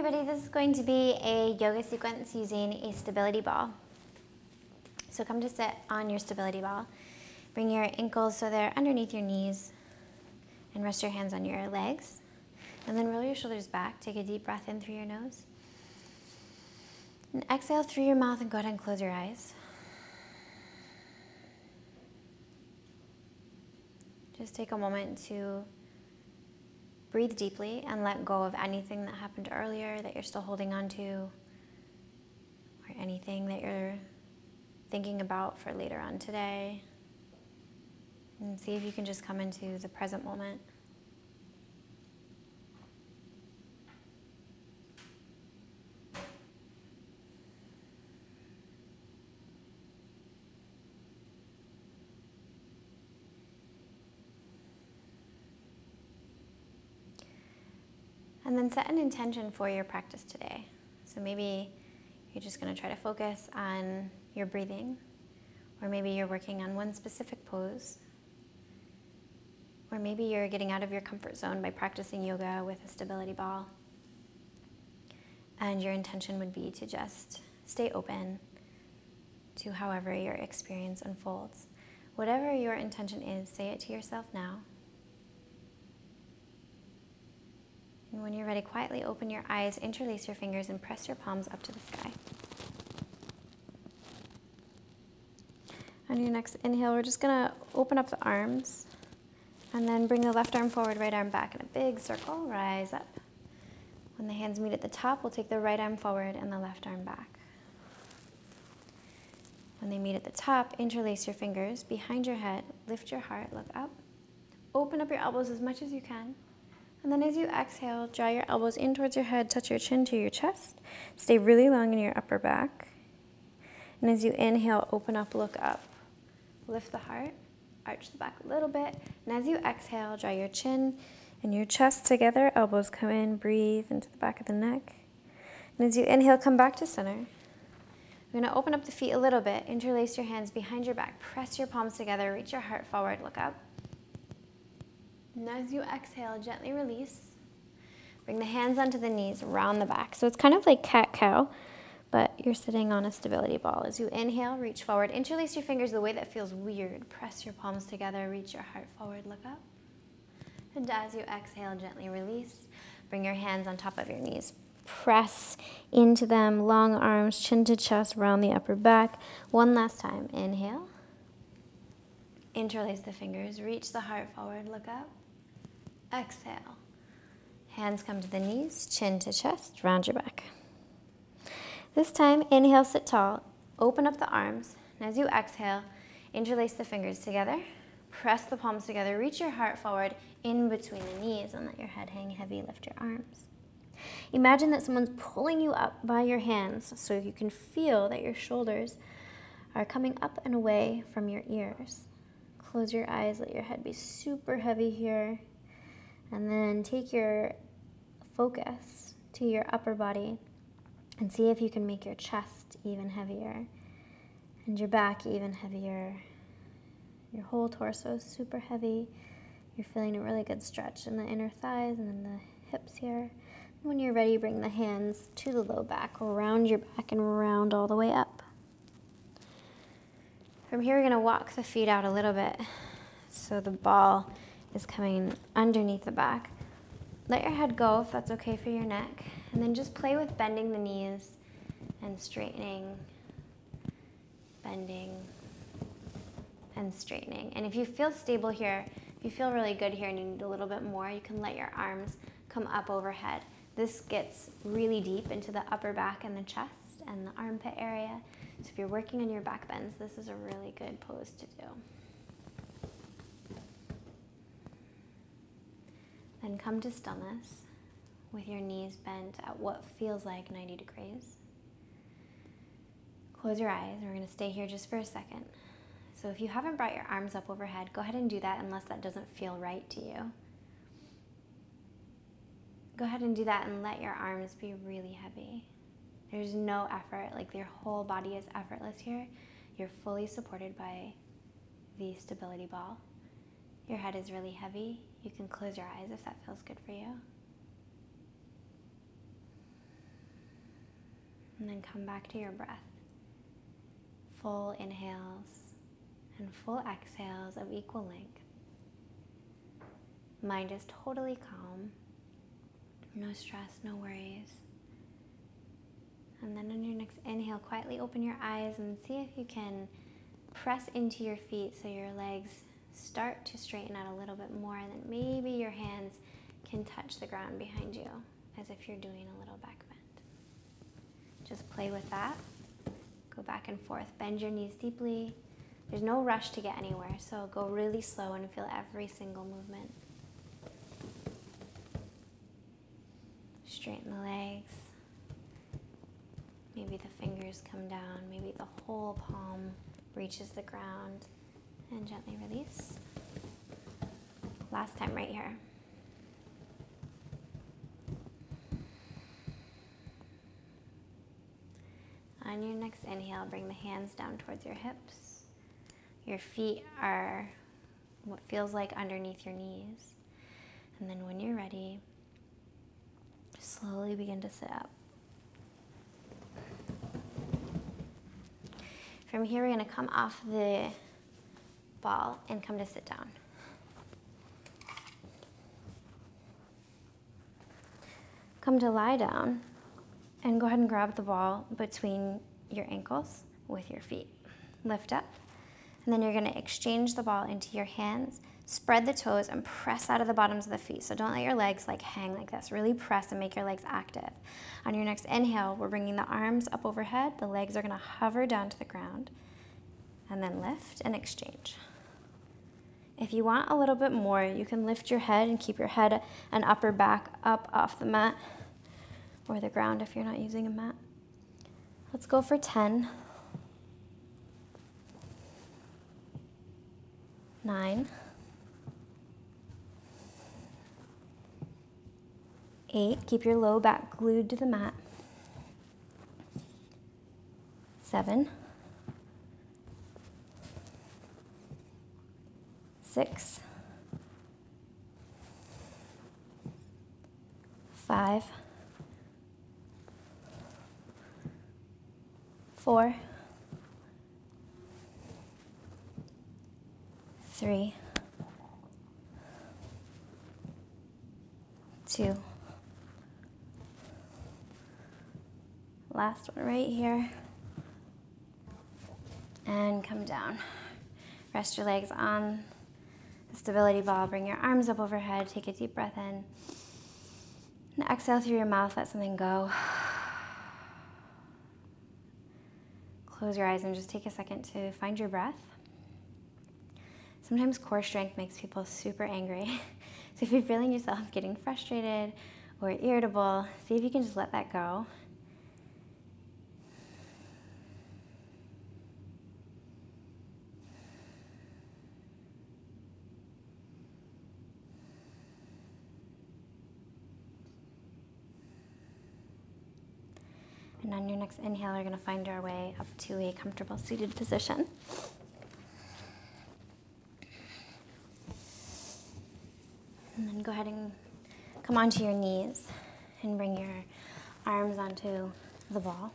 everybody, this is going to be a yoga sequence using a stability ball. So come to sit on your stability ball. Bring your ankles so they're underneath your knees and rest your hands on your legs. And then roll your shoulders back. Take a deep breath in through your nose. And exhale through your mouth and go ahead and close your eyes. Just take a moment to breathe deeply and let go of anything that happened earlier that you're still holding on to, or anything that you're thinking about for later on today. And see if you can just come into the present moment. And then set an intention for your practice today. So maybe you're just going to try to focus on your breathing, or maybe you're working on one specific pose, or maybe you're getting out of your comfort zone by practicing yoga with a stability ball. And your intention would be to just stay open to however your experience unfolds. Whatever your intention is, say it to yourself now. And when you're ready, quietly open your eyes, interlace your fingers, and press your palms up to the sky. On your next inhale, we're just going to open up the arms, and then bring the left arm forward, right arm back in a big circle, rise up. When the hands meet at the top, we'll take the right arm forward and the left arm back. When they meet at the top, interlace your fingers behind your head, lift your heart, look up. Open up your elbows as much as you can. And then as you exhale, draw your elbows in towards your head, touch your chin to your chest. Stay really long in your upper back. And as you inhale, open up, look up. Lift the heart, arch the back a little bit. And as you exhale, draw your chin and your chest together. Elbows come in, breathe into the back of the neck. And as you inhale, come back to center. You're going to open up the feet a little bit. Interlace your hands behind your back. Press your palms together. Reach your heart forward, look up. And as you exhale, gently release. Bring the hands onto the knees, round the back. So it's kind of like cat-cow, but you're sitting on a stability ball. As you inhale, reach forward. Interlace your fingers the way that feels weird. Press your palms together, reach your heart forward, look up. And as you exhale, gently release. Bring your hands on top of your knees. Press into them, long arms, chin to chest, round the upper back. One last time, inhale. Interlace the fingers, reach the heart forward, look up. Exhale. Hands come to the knees, chin to chest, round your back. This time, inhale, sit tall, open up the arms, and as you exhale, interlace the fingers together, press the palms together, reach your heart forward in between the knees, and let your head hang heavy, lift your arms. Imagine that someone's pulling you up by your hands so you can feel that your shoulders are coming up and away from your ears. Close your eyes, let your head be super heavy here. And then take your focus to your upper body and see if you can make your chest even heavier and your back even heavier. Your whole torso is super heavy. You're feeling a really good stretch in the inner thighs and in the hips here. When you're ready, bring the hands to the low back, round your back and round all the way up. From here, we're going to walk the feet out a little bit so the ball is coming underneath the back. Let your head go if that's okay for your neck. And then just play with bending the knees and straightening, bending, and straightening. And if you feel stable here, if you feel really good here and you need a little bit more, you can let your arms come up overhead. This gets really deep into the upper back and the chest and the armpit area. So if you're working on your back bends, this is a really good pose to do. Then come to stillness with your knees bent at what feels like 90 degrees. Close your eyes. We're going to stay here just for a second. So if you haven't brought your arms up overhead, go ahead and do that unless that doesn't feel right to you. Go ahead and do that and let your arms be really heavy. There's no effort, like your whole body is effortless here. You're fully supported by the stability ball. Your head is really heavy. You can close your eyes if that feels good for you. And then come back to your breath. Full inhales and full exhales of equal length. Mind is totally calm. No stress, no worries. And then on your next inhale, quietly open your eyes and see if you can press into your feet so your legs start to straighten out a little bit more, and then maybe your hands can touch the ground behind you as if you're doing a little back bend. Just play with that. Go back and forth. Bend your knees deeply. There's no rush to get anywhere, so go really slow and feel every single movement. Straighten the legs. Maybe the fingers come down. Maybe the whole palm reaches the ground. And gently release. Last time right here. On your next inhale, bring the hands down towards your hips. Your feet are what feels like underneath your knees. And then when you're ready, slowly begin to sit up. From here, we're going to come off the ball and come to sit down. Come to lie down and go ahead and grab the ball between your ankles with your feet. Lift up, and then you're going to exchange the ball into your hands, spread the toes, and press out of the bottoms of the feet. So don't let your legs hang like this. Really press and make your legs active. On your next inhale, we're bringing the arms up overhead. The legs are going to hover down to the ground, and then lift and exchange. If you want a little bit more, you can lift your head and keep your head and upper back up off the mat or the ground if you're not using a mat. Let's go for 10, 9, 8, keep your low back glued to the mat, 7, 6, 5, 4, 3, 2. Last one right here. And come down. Rest your legs on the stability ball. Bring your arms up overhead. Take a deep breath in. And exhale through your mouth. Let something go. Close your eyes and just take a second to find your breath. Sometimes core strength makes people super angry. So if you're feeling yourself getting frustrated or irritable, see if you can just let that go. And on your next inhale, we're going to find our way up to a comfortable seated position. And then go ahead and come onto your knees and bring your arms onto the ball,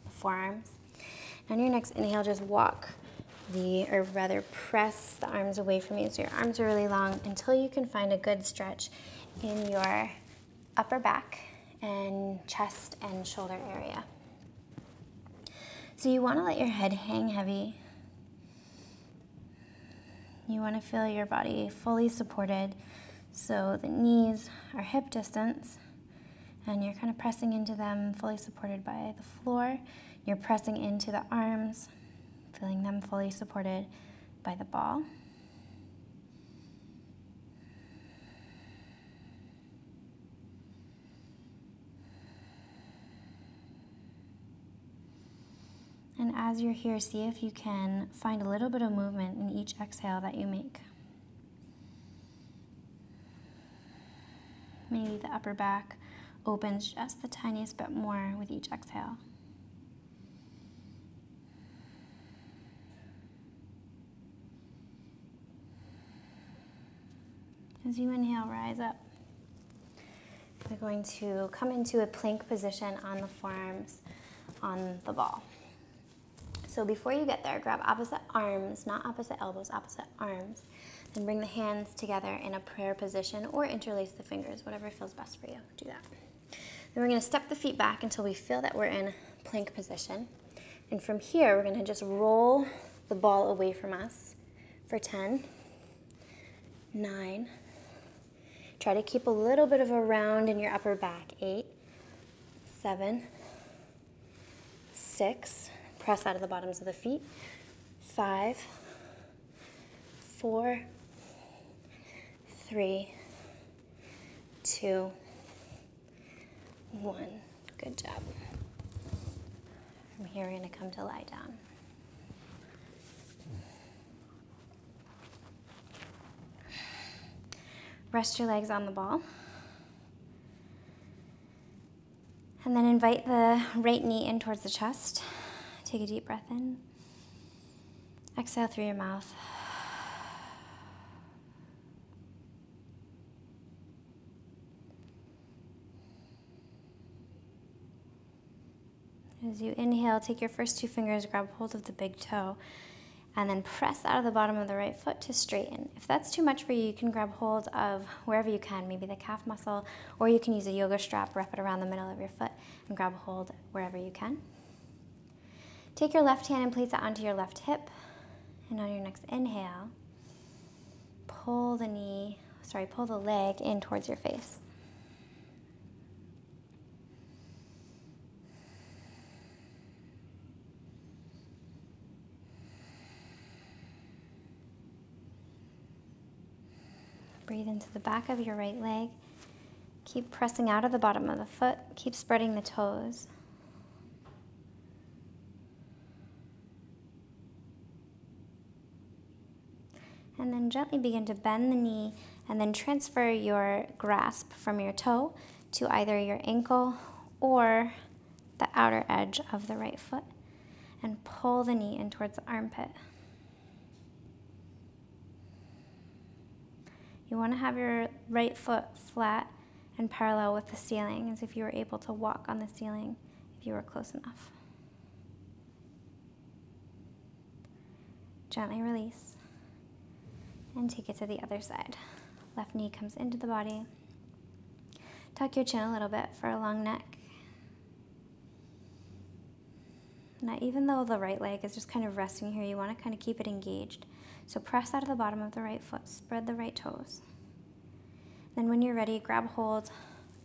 the forearms. And on your next inhale, just press the arms away from you so your arms are really long until you can find a good stretch in your upper back and chest and shoulder area. So you want to let your head hang heavy. You want to feel your body fully supported, so the knees are hip distance and you're kind of pressing into them, fully supported by the floor. You're pressing into the arms, feeling them fully supported by the ball. And as you're here, see if you can find a little bit of movement in each exhale that you make. Maybe the upper back opens just the tiniest bit more with each exhale. As you inhale, rise up. We're going to come into a plank position on the forearms, on the ball. So before you get there, grab opposite arms, not opposite elbows, opposite arms. Then bring the hands together in a prayer position or interlace the fingers, whatever feels best for you. Do that. Then we're going to step the feet back until we feel that we're in plank position. And from here, we're going to just roll the ball away from us for 10, 9. Try to keep a little bit of a round in your upper back. 8, 7, 6. Press out of the bottoms of the feet. 5, 4, 3, 2, 1. Good job. From here, we're going to come to lie down. Rest your legs on the ball. And then invite the right knee in towards the chest. Take a deep breath in. Exhale through your mouth. As you inhale, take your first 2 fingers, grab hold of the big toe, and then press out of the bottom of the right foot to straighten. If that's too much for you, you can grab hold of wherever you can, maybe the calf muscle, or you can use a yoga strap, wrap it around the middle of your foot, and grab hold wherever you can. Take your left hand and place it onto your left hip, and on your next inhale, pull the leg in towards your face. Breathe into the back of your right leg. Keep pressing out of the bottom of the foot. Keep spreading the toes. And then gently begin to bend the knee and then transfer your grasp from your toe to either your ankle or the outer edge of the right foot. And pull the knee in towards the armpit. You want to have your right foot flat and parallel with the ceiling, as if you were able to walk on the ceiling if you were close enough. Gently release and take it to the other side. Left knee comes into the body. Tuck your chin a little bit for a long neck. Now, even though the right leg is just kind of resting here, you want to kind of keep it engaged. So press out of the bottom of the right foot, spread the right toes. Then when you're ready, grab hold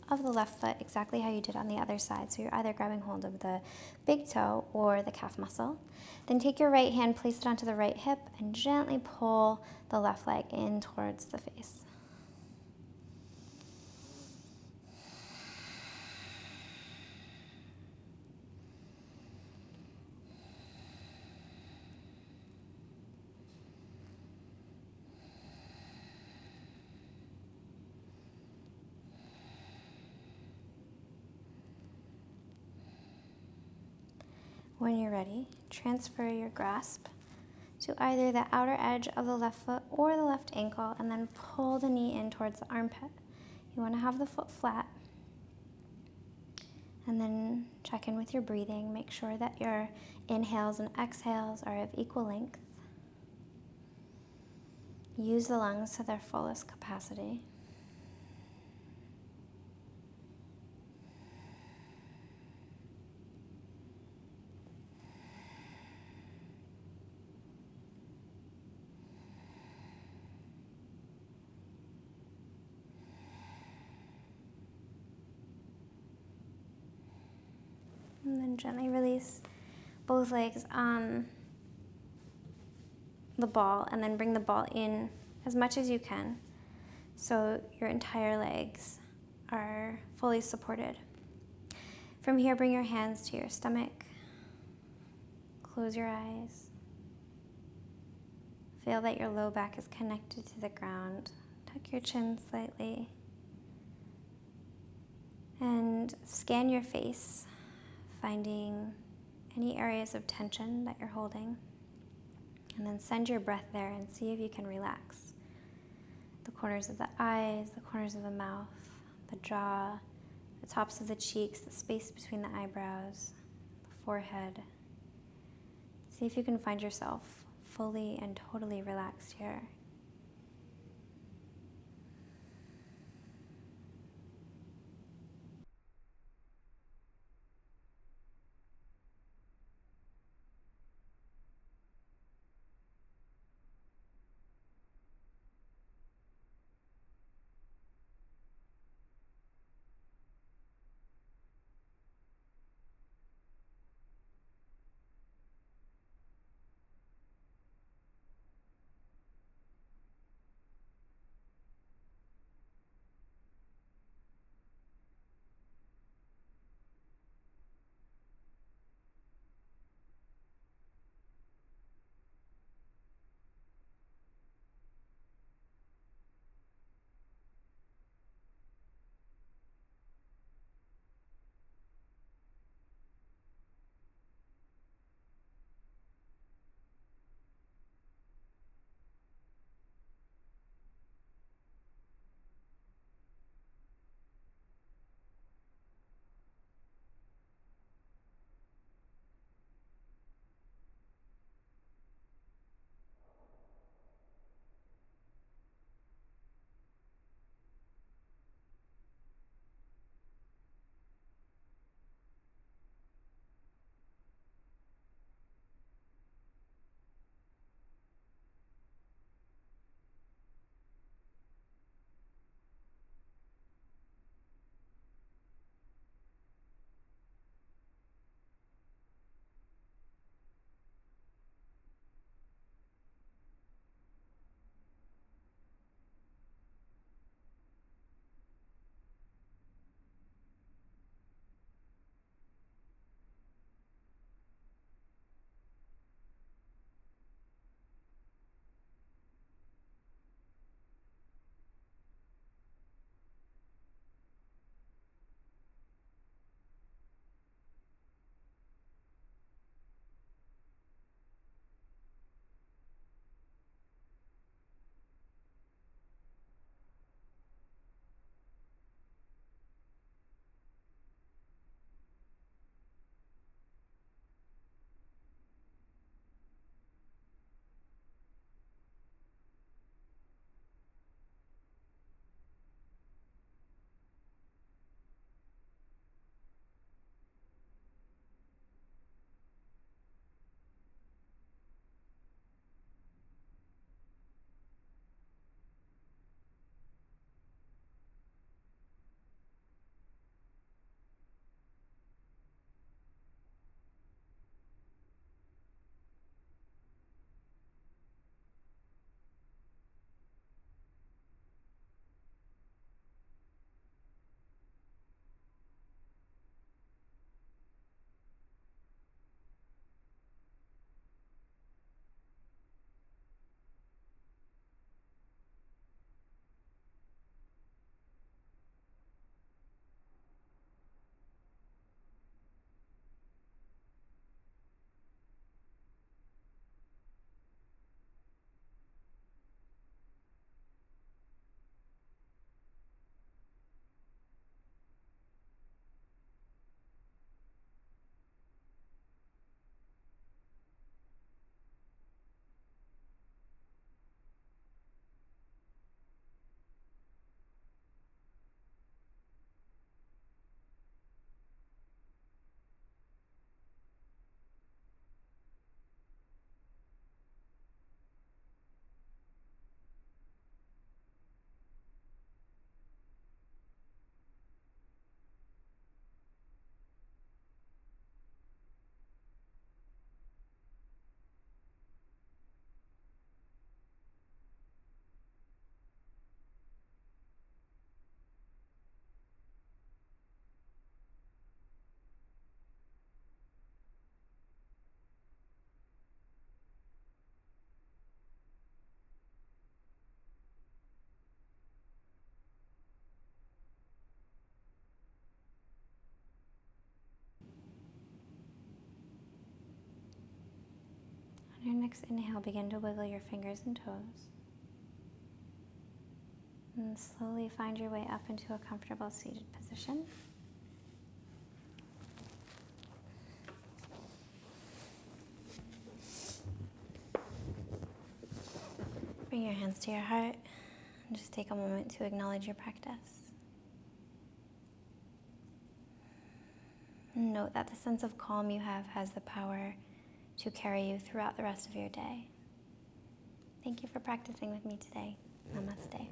of the left foot exactly how you did on the other side. So you're either grabbing hold of the big toe or the calf muscle. Then take your right hand, place it onto the right hip, and gently pull the left leg in towards the face. When you're ready, transfer your grasp to either the outer edge of the left foot or the left ankle, and then pull the knee in towards the armpit. You want to have the foot flat. And then check in with your breathing. Make sure that your inhales and exhales are of equal length. Use the lungs to their fullest capacity. And then gently release both legs on the ball, and then bring the ball in as much as you can so your entire legs are fully supported. From here, bring your hands to your stomach. Close your eyes. Feel that your low back is connected to the ground. Tuck your chin slightly. And scan your face, finding any areas of tension that you're holding. And then send your breath there and see if you can relax the corners of the eyes, the corners of the mouth, the jaw, the tops of the cheeks, the space between the eyebrows, the forehead. See if you can find yourself fully and totally relaxed here. On your next inhale, begin to wiggle your fingers and toes. And slowly find your way up into a comfortable seated position. Bring your hands to your heart and just take a moment to acknowledge your practice. And note that the sense of calm you have has the power to carry you throughout the rest of your day. Thank you for practicing with me today. Namaste.